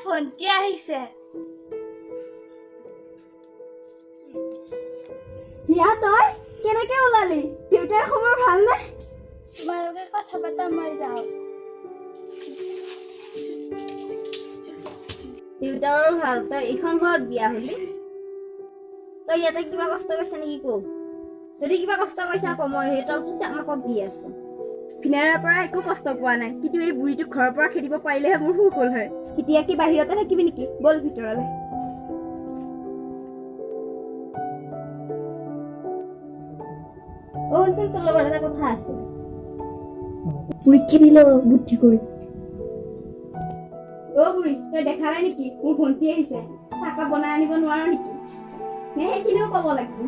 ভন্টি আহিছে। হিয়া তই কেনেকে ওলালি? দেউতাৰ খবৰ ভাল নে? তোমালোকে কথা পাতা, মই যাওঁ। দেউতাৰো ভাল। তই এইখন ঘৰত বিয়া হলি? তই ইয়াতে কিবা কষ্ট পাইছা নেকি কও? যদি কিবা কষ্ট পাইছা ক, মই সেইটো আমাকক দি আছো। ভিনাৰৰ পৰা একো কষ্ট পোৱা নাই, কিন্তু এই বুঢ়ীটোক ঘৰৰ পৰা খেদিব পাৰিলেহে মোৰ সুখ হ'ল হয়। এতিয়া কি বাহিৰতে থাকিবি নেকি? বল ভিতৰলৈ। শুনচোন, তোৰ লগত এটা কথা আছে। বুঢ়ীক খেদিল বুদ্ধি কৰি। বুঢ়ী, তই দেখা নাই নেকি মোৰ ভন্টি আহিছে? চাহকাপ বনাই আনিব নোৱাৰ নেকি? নে সেইখিনিও কব লাগিব?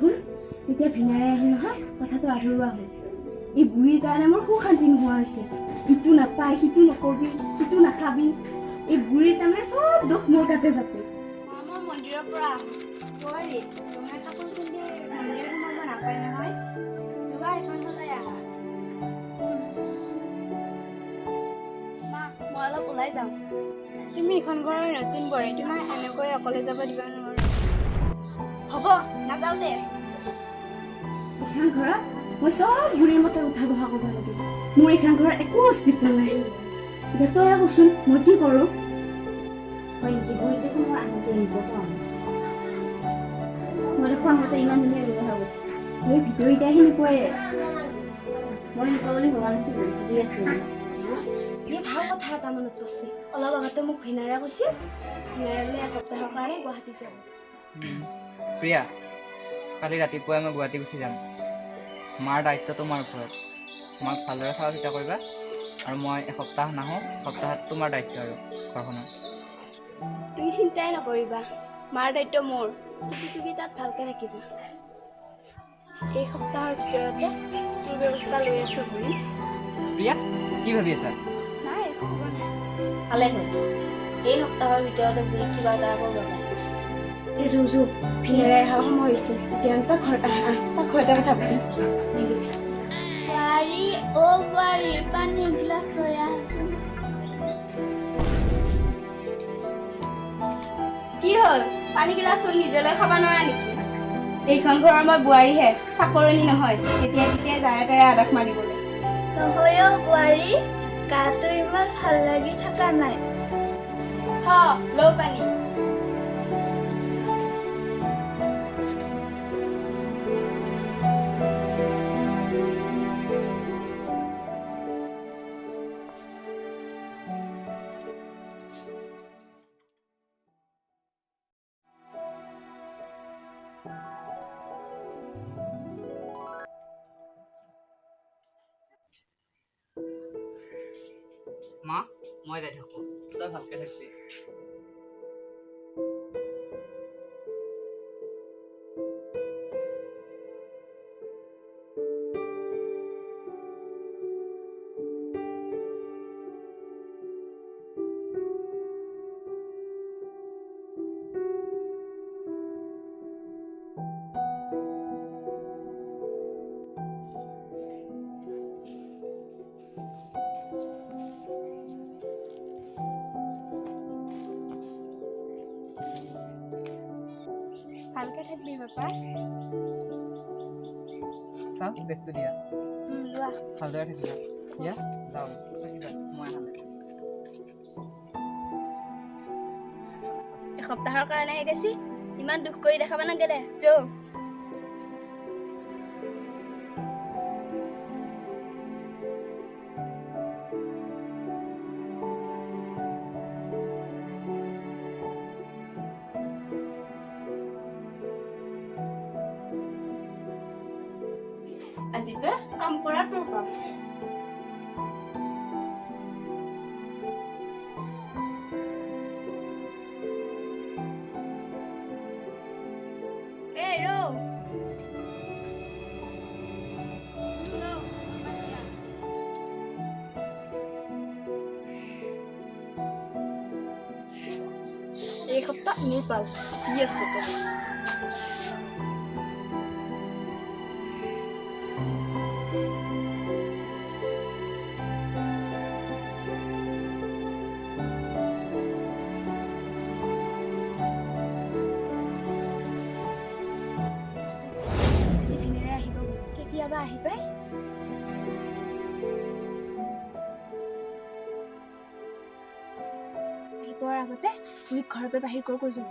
শুন, এতিয়া ভিনাৰে আহিল নহয়, কথাটো আধৰুৱা হ'ল। এই বুঢ়ীৰ কাৰণে মোৰ সুখ শান্তি নোহোৱা হৈছে। ইটো নাপায়, সিটো নকবি, সিটো নাখাবি। এই বুঢ়ীৰ তাৰমানে চব দুখ মোৰ গাতে যাতে। মই মন্দিৰৰ পৰা আহোঁ। বোৱাৰী, ৰঙা কাপোৰ পিন্ধি মন্দিৰত সোমাব নাপায় নহয়। যোৱা এখন সলাই আহা। মা, মই অলপ ওলাই যাওঁ। তুমি এখন ঘৰৰ নতুন বোৱাৰী, তোমাক এনেকৈ অকলে যাব দিব নোৱাৰো। হ'ব, নাযাওঁ দে। এইখন ঘৰত মই চব বুঢ়ীৰ মতে উঠা বহা কৰিব লাগিব। মোৰ এইখন ঘৰত একো অস্তিত্ব নাই। এতিয়া তই কচোন মই কি কৰো? হয় নেকি? বুঢ়ী দেখোন মই আহোঁতে নিব পাওঁ। মই দেখোন আহোঁতে ইমান ধুনীয়া ব্যৱহাৰ কৰিছে। এই ভিতৰিতে আহি নোকোৱাই। মই নোকোৱা বুলি ভবা নাছিলো, সুধি আছো। এই ভাল কথা এটা মনত পৰিছে। অলপ আগতে মোক ভিনাৰে কৈছিল, ভিনাৰে বোলে এসপ্তাহৰ কাৰণে গুৱাহাটীত যাব। প্ৰিয়া, কালি ৰাতিপুৱাই মই গুৱাহাটী গুচি যাম। মাৰ দায়িত্ব তোমাৰ ওপৰত। তোমাক ভালদৰে চোৱা চিতা কৰিবা, আৰু মই এসপ্তাহ নাহোঁ, সপ্তাহত তোমাৰ দায়িত্ব আৰু ঘৰখনৰ। তুমি চিন্তাই নকৰিবা, মাৰ দায়িত্ব মোৰ। কিন্তু তুমি তাত ভালকে থাকিবা। এই সপ্তাহৰ ভিতৰতে তোৰ ব্যৱস্থা লৈ আছো বুলি। প্ৰিয়া, কি ভাবি আছা? নাই, একো হ'ব নাই। ভালে হ'ল। এই সপ্তাহৰ ভিতৰতে বুঢ়ী কিবা এটা কৰিব পাবা। এই যৌ ভিনাৰে অহাৰ সময় হৈছে। এতিয়া আমি পাকঘৰত আহা, পাকঘৰতে কথা পাতিম। বোৱাৰী, বোৱাৰী, পানী এগিলাচ লৈ আহাচোন। কি হ'ল? পানী গিলাচ নিজলৈ খাব নোৱাৰা নেকি? এইখন ঘৰৰ মই বোৱাৰীহে, চাকৰণী নহয়। যেতিয়া তেতিয়াই যায় তাৰে আদাস মাৰিবলৈ। নহয় বোৱাৰী, গাটো ইমান ভাল লাগি থকা নাই। লও পানী। মা, মই যাই থাকোঁ, তই ভালকে থাকবি। ভালকে থাকবি বাপা। চাওঁ, বেগটো দিয়া। লোৱা। ভালদৰে থাকিবা। দিয়া, যাওঁ, থাকিবা, মই আহালৈ। এসপ্তাহৰ কাৰণেহে গেছি, ইমান দুখ কৰি দেখাব নাগে দে। যৌ। আজিৰ পৰা কাম কৰা তোৰ কাম। এই ৰৌ। এসপ্তাহ এনেই পাল কি আছে তই ভিনেৰে আহিব কেতিয়াবা আহি পায় আহি পোৱাৰ আগতে বুঢ়ীক ঘৰৰ পৰা বাহিৰ কৰ কৈ যাম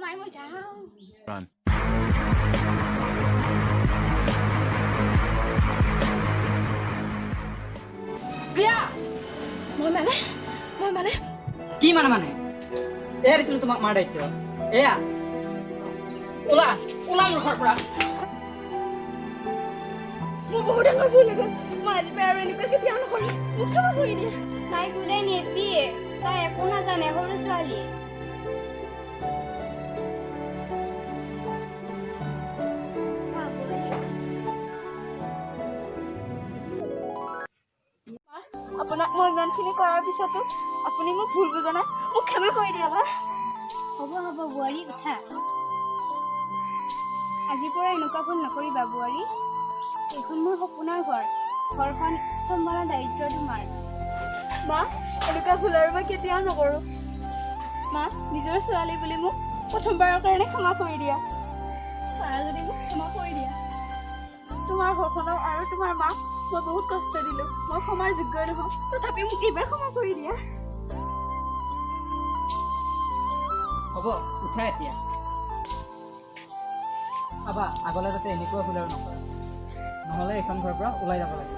মাই মই যাওঁ Run. প্ৰিয়া মই মানে কি মানে এয়া দিছিলো তোমাক মাৰ দায়িত্ব এয়া ওলা ওলা মোৰ ঘৰৰ পৰা মোৰ বহুত ডাঙৰ ভুল হৈ গ'ল মই আজি পৰা আৰু এনেকুৱা কেতিয়াও নকৰিম মোক ক্ষমা কৰি দিয়া তাইক ওলাই নেপিয়ে তাই একো নাজানে সৰু ছোৱালী আপোনাক মই ইমানখিনি কৰাৰ পিছতো আপুনি মোক ভুল বুজা নাই মোক ক্ষমা কৰি দিয়া বা হ'ব বোৱাৰী উঠা আজিৰ পৰা এনেকুৱা ভুল নকৰিবা বোৱাৰী এইখন মোৰ সপোনৰ ঘৰখন চম্ভালা দায়িত্ব তোমাৰ মা এনেকুৱা ভুল আৰু মই কেতিয়াও নকৰোঁ মা নিজৰ ছোৱালী বুলি মোক প্ৰথমবাৰৰ কাৰণে ক্ষমা কৰি দিয়া পাৰা যদি মোক ক্ষমা কৰি দিয়া তোমাৰ ঘৰখনক আৰু তোমাৰ মাক মই বহুত কষ্ট দিলোঁ মই ক্ষমাৰ যোগ্য নহওঁ তথাপিও মোক এইবাৰ ক্ষমা কৰি দিয়া হ'ব উঠা এতিয়া আবা আগলৈ যাতে এনেকুৱা ভুল আৰু নকৰা নহ'লে এইখন ঘৰৰ পৰা ওলাই যাব লাগে